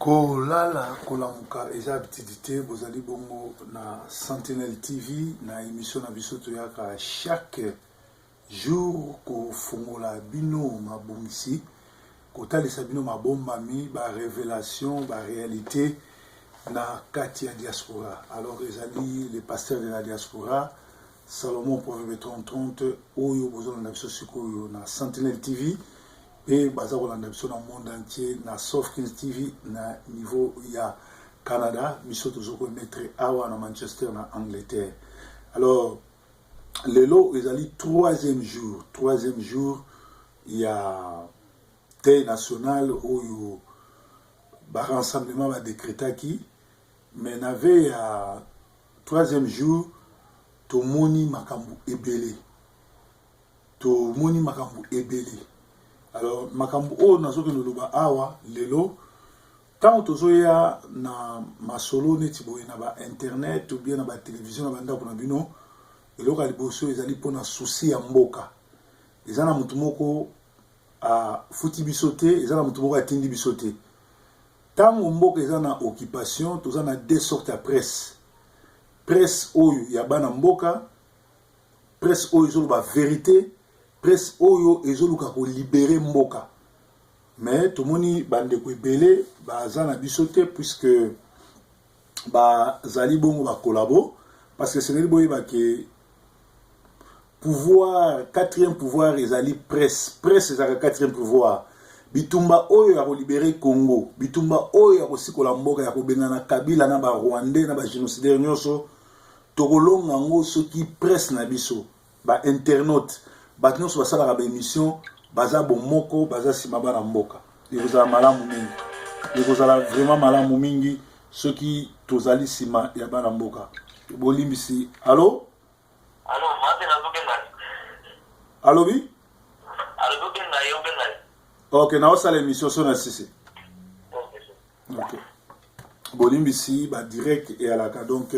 Kolala kolamuka eza activité bozali bongo na Sentinelle TV na émission na biso toyaka chaque jour ko fongola bino mabongisi kotalisa bino mabombami ba révélation ba réalité na kati ya diaspora. Alors ezali les pasteurs de la diaspora Salomon Proverbe 30 oyo bozona na biso sikoyo na Sentinelle TV et baza kolanda biso na monde entier na Sofkins TV na niveau ya Canada biso tozoko mettre awa na Manchester na Angleterre. Alors lelo ezali troisième jour il y a thé national oyo ba rassemblement ba décrétaki mais n'avait troisième jour tomoni makambu ebele alors makambu o nazoki noloba awa lelo tant tozoya na masolo neti boye na ba internet ou bien na ba télévision na banda na bino eloko liboso ezali pona souci ya mboka ezana mutu moko a futi bisote ezana mutu moko atindi bisote tant mboka ezana occupation tozana deux sortes de presse oyo ya bana mboka presse oyo ezoloba vérité presse oyo ezoluka ko libérer mboka mais tomoni bande ko ebele baza na bisote puisque ba zali bongo ba collabo parce que c'est le boye ba ke pouvoir quatrième pouvoir ezali presse ezaka quatrième pouvoir bitumba oyo ya ko libérer Congo bitumba oyo ya ko sikola mboka ya ko bengana Kabila na ba Rwandais na ba génocidaire nyonso tokolonga ngo soki presse na biso ba internaute batino so basala ba émission baza bomoko baza sima bana mboka ekozala malamu mingi ekozala vraiment malamu mingi soki tozali sima ya bana mboka bolimbisi allo mate na zokenga allo bi allo zokenga yokenga OK na osala émission so na sisi OK bolimbisi ba direct et à la cas donc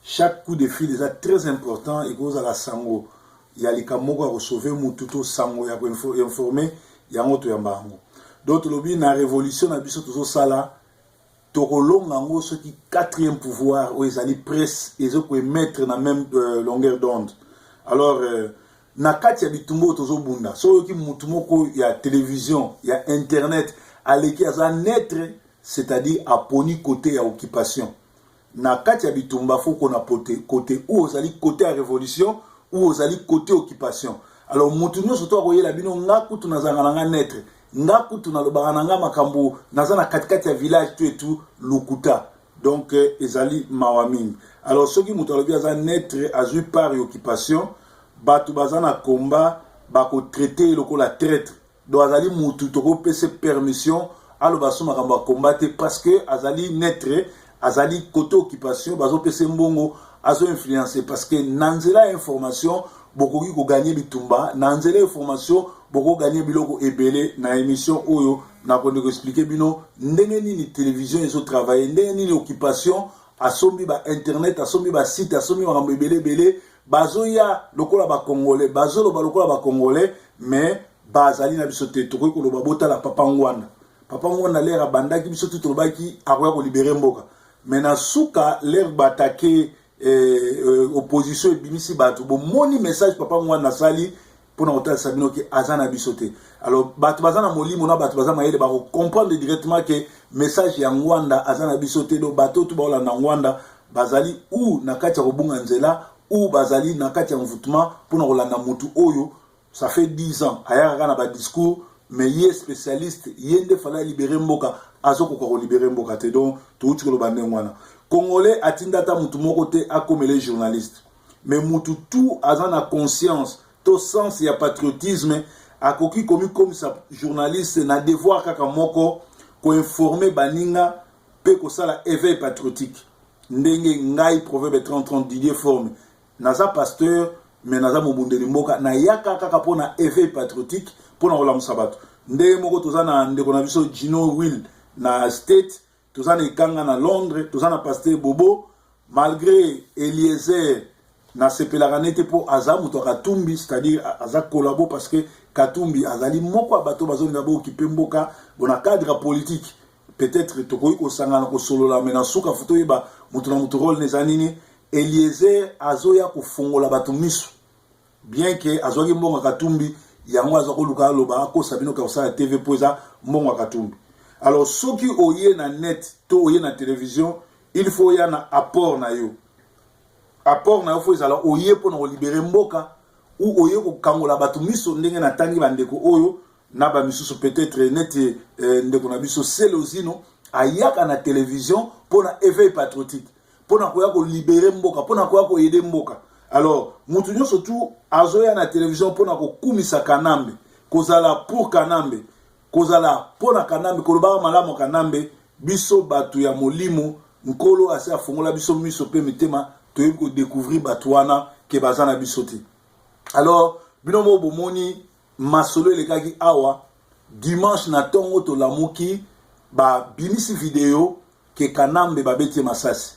chaque coup de fil est très important et cause à la sango il y a les kamoko à sauver mututo sango ya ko informer ya moto ya mbango d'autres lobby na révolution na biso tozo sala tokolonga ngo ce qui quatrième pouvoir ou ezali presse ezo ko mettre na même longueur d'onde alors na kati ya bitumbo tozo bunda so ki mutu moko ya télévision ya internet aleki aza naître c'est-à-dire aponi côté ya occupation na kati ya bitumba faut qu'on a côté où ozali côté à révolution ou ozali côté occupation alors mutu nyo surtout akoyela bino ngaku tunazanga nanga naître ngaku tunalobaka nanga makambo nazana katikati ya village tout lukuta donc ezali mawaming alors soki mutu alobi aza naître azui par occupation batu bazana combat bako traiter lokola traître donc azali mutu toko pese permission aloba so makambo combattre parce que azali naître azali côté occupation bazo pese mbongo azo influencer parce que nanzela information boko ko gagner bitumba nanzela information boko gagner biloko ebele na émission oyo na ko expliquer bino ndenge nini télévision ezo travailler ndenge nini occupation asombi ba internet asombi ba site asombi ba ebele bazo ya lokola ba congolais bazo lo ba lokola ba congolais mais bazali na biso te to ko lo ba bota la papa ngwana lera bandaki biso te to baki akoya ko libérer mboka mais na suka l'air bataquer opposition ebimisi bato bo moni message papa ngwana sali pona hotel sabino ki azana bisote alors bato bazana molimo na bato bazana mayele ba comprendre directement que message ya ngwanda azana bisote do bato tu baola na ngwanda bazali ou na kati ya kobunga nzela ou bazali na kati ya mvutuma pona kolanda mutu oyo ça fait 10 ans ayaka na ba discours mais il est spécialiste yende fala libérer mboka azoko ko libérer mboka te donc tout ce que le bandé ngwana congolais atindata mutu moko te akomele journaliste mais mutu tout azana conscience to sens ya patriotisme akoki comme ça journaliste na devoir kaka moko ko informer baninga pe ko sala éveil patriotique ndenge ngai proverbe 30 Didier forme naza pasteur mais naza mobundeli mboka na yaka kaka pona éveil patriotique pona olamusa bato ndenge moko tozana ndeko na biso Gino Will na state tozana ikanga na Londres tozana pasteur Bobo malgré Eliezer na sepelaka nete po aza muto Katumbi c'est-à-dire aza collabo parce que Katumbi azali moko bato bazonga bo occupé mboka bona cadre politique peut-être tokoki kosangana kosolola mais na suka foto yeba mutu na mutu role neza nini Eliezer azoya kofongola bato miso bien que azwaki mbongo katumbi yango azako luka loba ko sabino ka osala TV poza mbongo katumbi. Alors soki oye na net to oye na télévision il faut ya na apport na yo faut ezala oye pona ko libérer mboka ou oye ko kangola bato miso ndenge na tangi bandeko oyo na ba misusu peut-être net ndeko na biso selozino ayaka na télévision pona éveil patriotique pona ko ya ko libérer mboka pona ko ya ko aider mboka. Alors mutu nyo surtout azoya na télévision pona ko kumisa Kanambe kozala pour Kanambe kozala pona Kanambe koloba malamu Kanambe biso batu ya molimo nkolo ase afongola biso miso pe mitema toyebi ko découvrir batwana ke bazana biso te. Alors binomo bomoni masolo elekaki awa dimanche na tongo to lamuki ba binisi video ke Kanambe babeti masasi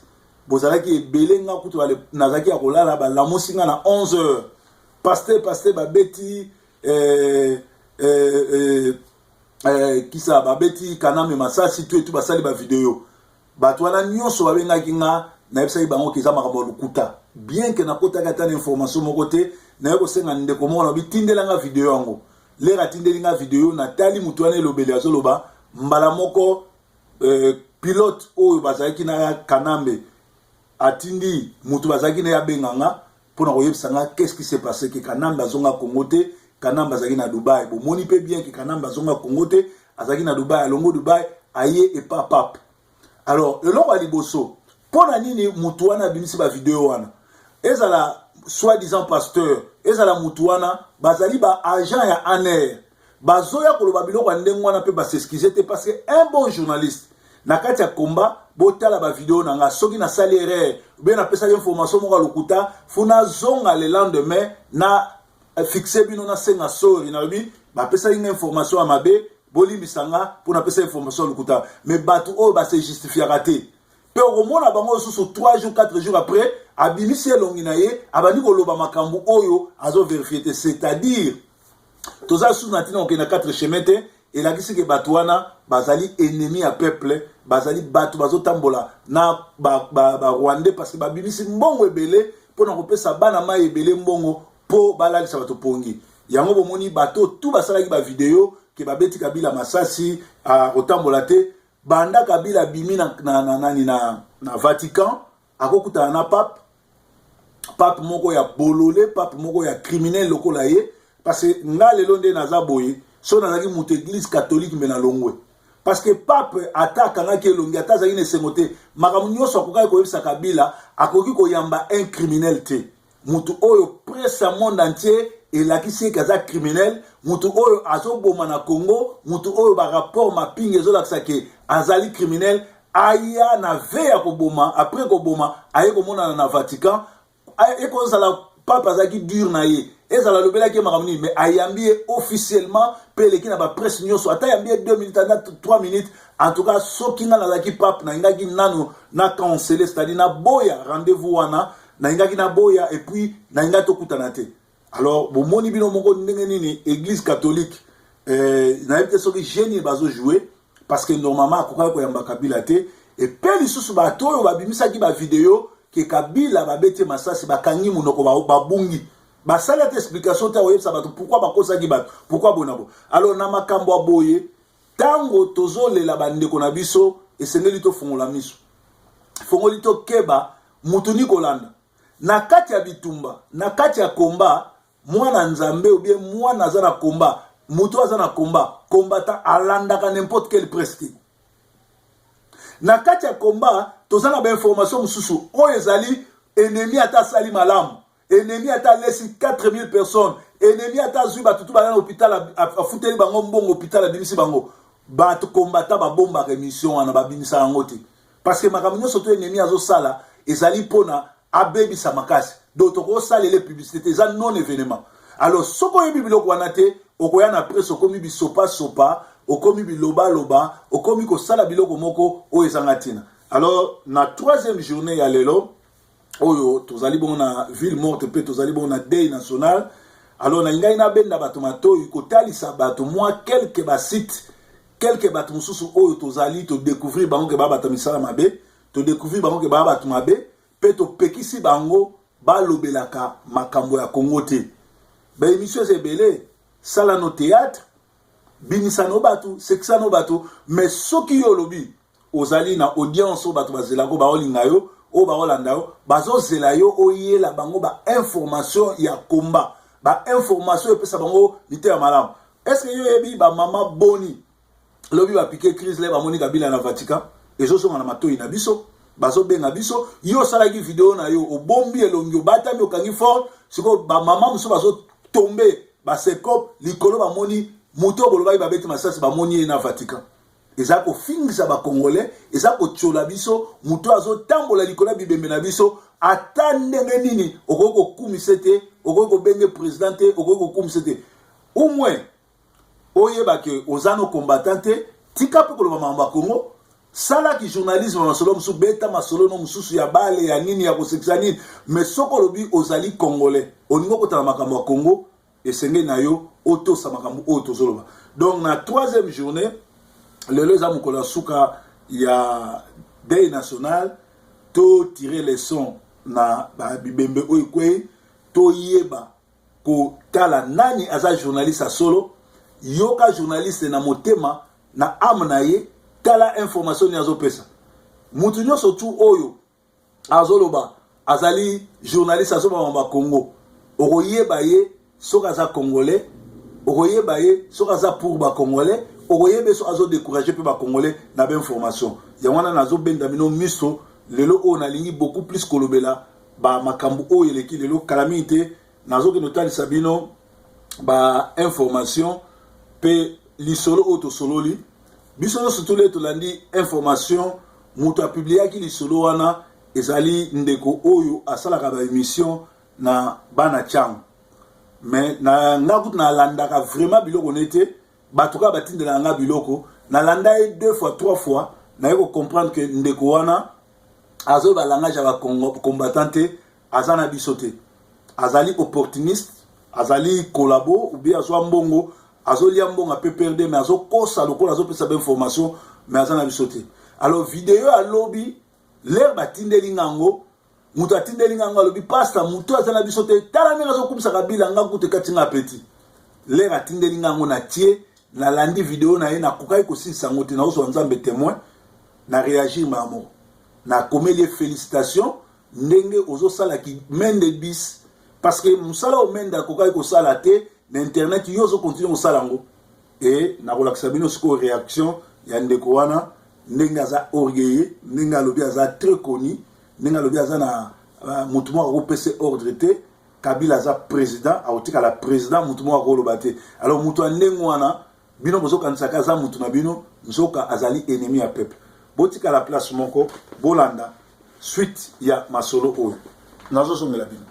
bozalaki belenga kutu nazaki ya kolala ba lamusinga na 11h pasteur babeti kisa babeti Kanambe masasi tu basali ba video batwana nyonso babengaki nga na yebisaki bango kiza makambo lukuta bien que na kotaka tana information moko te na yeko senga ndeko moko na bitindela nga video yango lera tindeli nga video na tali mutu wana elobeli azoloba mbala moko pilote oyo bazalaki na Kanambe atindi mutu bazalaki na ya benganga pona koyebisa nga qu'est-ce qui s'est passé que Kanambe azonga Congo te Kanambe azalaki na Dubai bomoni pe bien que Kanambe azonga Congo te azalaki na Dubai alongo Dubai aye et pas pape. Alors eloko aliboso pona nini mutu wana bimisi ba video wana ezala soi-disant pasteur ezala mutu wana bazali ba agent ya ANR bazoya koloba biloko ndenge wana pe baseskize te parce que un bon journaliste na kati ya komba botala ba video nanga soki na salaire be na pesa information moko lokuta funa zonga le lendemain na fixer bino na senga sori na bi ba pesa information à mabe bolimbisanga pour na pesa information lokuta mais batu o ba se justifier raté pe omona bango susu 3 jours 4 jours après abimisi elongi na ye abandi koloba makambu oyo azo vérifier c'est-à-dire toza sous natina okena 4 chemete et la kisi ke batwana bazali ennemi à peuple bazali batu bazotambola na ba Rwandais parce que babimisi mbongo ebele pona kopesa bana mai ebele mbongo po balalisa bato pongi yango bomoni bato tout basalaki ba video ke babeti Kabila masasi a otambola te banda Kabila bimi na Vatican akokuta na pape moko ya bolole pape moko ya criminel lokola ye parce que nga lelo nde naza boye so nazaki mutu église catholique mena longwe parce que pape attaque ngaki elongi atazaki ne sengote makambo nyonso akokai koyebisa Kabila akoki koyamba un criminel te mutu oyo presse monde entier elakisi kaza criminel mutu oyo azoboma na Congo mutu oyo ba rapport mapinga ezolakisa ke azali criminel aya na ve ya koboma après koboma aye komona na Vatican ekozala pape azaki dur na ye ezala lobelaki makamni mais ayambi officiellement pe leki na ba presse nyonso ata yambi 2 minutes na 3 minutes en tout cas soki nga nazaki pape na ngaki nanu na canceler c'est-à-dire na boya rendez-vous wana na ngaki na boya et puis na ngaki tokutana te. Alors bomoni bino moko ndenge nini église catholique na yebite soki génie bazo jouer parce que normalement akoka ko yamba Kabila te et pe lisusu ba toyo babimisaki ba video ke Kabila babete masasi bakangi munoko babungi basala te explication ta oyebisa bato pourquoi bakosaki bato pourquoi bonabo. Alors na makambo aboye tango tozolela bandeko na biso esengeli to fongola miso fongoli to keba mutuni kolanda na kati ya bitumba na kati ya komba mwana nzambe ou bien mwana azana komba mutu azana komba combattant alandaka n'importe quel prestige na kati ya komba tozana ba information mususu oyo ezali ennemi ata sali malamu ennemi ata lesi 4000 personnes ennemi ata zui batutu bana hôpital afuteli bango mbongo hôpital abimisi bango batu combattant ba bomba remission wana babimisa yango te parce que makambo nyonso to ennemi azosala ezali pona abebisa makasi donc toko sala les publicités eza non événement. Alors soko yebi biloko wana te okoya na presse okomi bisopa sopa okomi biloba loba okomi ko sala biloko moko o ezanga tina. Alors na 3e journée ya lelo oyo tozali bon na ville morte pe tozali bon na deuil national. Alors na ngai na benda bato mato ko talisa bato moi quelques ba sites quelques bateaux sous oyo tozali to découvrir bango ke baba tamisala mabe to découvrir bango ke baba tumabe pe to pekisi bango ba lobelaka makambo ya Congo te ba émission ebele sala no théâtre binisa no batu sexa no batu mais soki yo lobi ozali na audience o batu bazela ko ba olinga yo o ba olanda yo bazo zela yo oyela bango ba information ya combat ba information epesa bango nite ya malamu. Est-ce que yo yebi ba mama boni lobi ba piquer crise le ba moni Kabila na Vatican ezo songa na matoi na biso bazo benga biso yo sala ki vidéo na yo obombi elongi batami okangi fort siko ba mama muso bazo tomber ba sekop likolo ba moni moto boloba ba beti masasi ba moni na Vatican eza ko fingisa ba congolais eza ko tchola biso moto azo tambola likolo bibembe na biso atande nini okoko kumisete okoko benge présidente okoko kumisete au moins oyeba ke ozano combattante tika pe koloba mamba Congo sala ki journalisme masolo musu beta masolo no mususu ya bale ya nini ya kosekisa nini mais soko lobi ozali congolais oningo kotala makambo ya Congo esenge na yo oto sa makambo oto zoloba. Donc na troisième journée lelo za mukolo suka ya day national to tirer les sons na ba bibembe oyekwe to yeba ko tala nani aza journaliste solo yoka journaliste na motema na amna ye tala information ni azopesa mutu nyonso tu oyo azoloba azali journaliste azoba mamba Congo okoyeba ye soka za congolais okoyeba ye soka za pour ba congolais okoyeba so azo décourager pe ba congolais na ba information ya wana nazo benda mino miso lelo o na lingi beaucoup plus kolobela ba makambu o yeleki lelo calamité nazo ke notali sabino ba information pe lisolo auto sololi biso surtout les tolandi information muto a publié ki lisolo wana ezali ndeko oyo asalaka ba émission na bana chang mais na ngakutu na landaka vraiment biloko nete batuka batindela nga biloko na landa 2 fois 3 fois na yeko comprendre que ndeko wana azo ba langage ya combattante azana bisote azali opportuniste azali collabo ou bien azo mbongo azo lia mbongo pe perdre mais azo kosa lokola azo pesa ba information mais azana bisote. Alors vidéo à lobby l'air batindeli ngango mutu atindeli ngango alobi pasta mutu azana bisote tala ndenge azo kumisa Kabila ngango te katinga petit l'air atindeli ngango na tie na landi vidéo na ye na kukai ko sisa ngote na ozo nzambe témoin na réagir mamo na komeli félicitations ndenge ozo sala ki mende bis parce que musala o menda kukai ko sala te na internet yozo continue ko sala ngo et na kolakisa bino siko réaction ya ndeko wana ndenge aza orgueilleux ndenge alobi aza très connu ndenge alobi aza na mutu moko akopesa ordre te Kabila aza président aotika la président mutu moko akoloba te. Alors mutu ndenge wana bino bozokanisaka aza mutu na bino nzoka azali ennemi ya peuple botika la place moko bolanda suite ya masolo oyo nazosongela bino.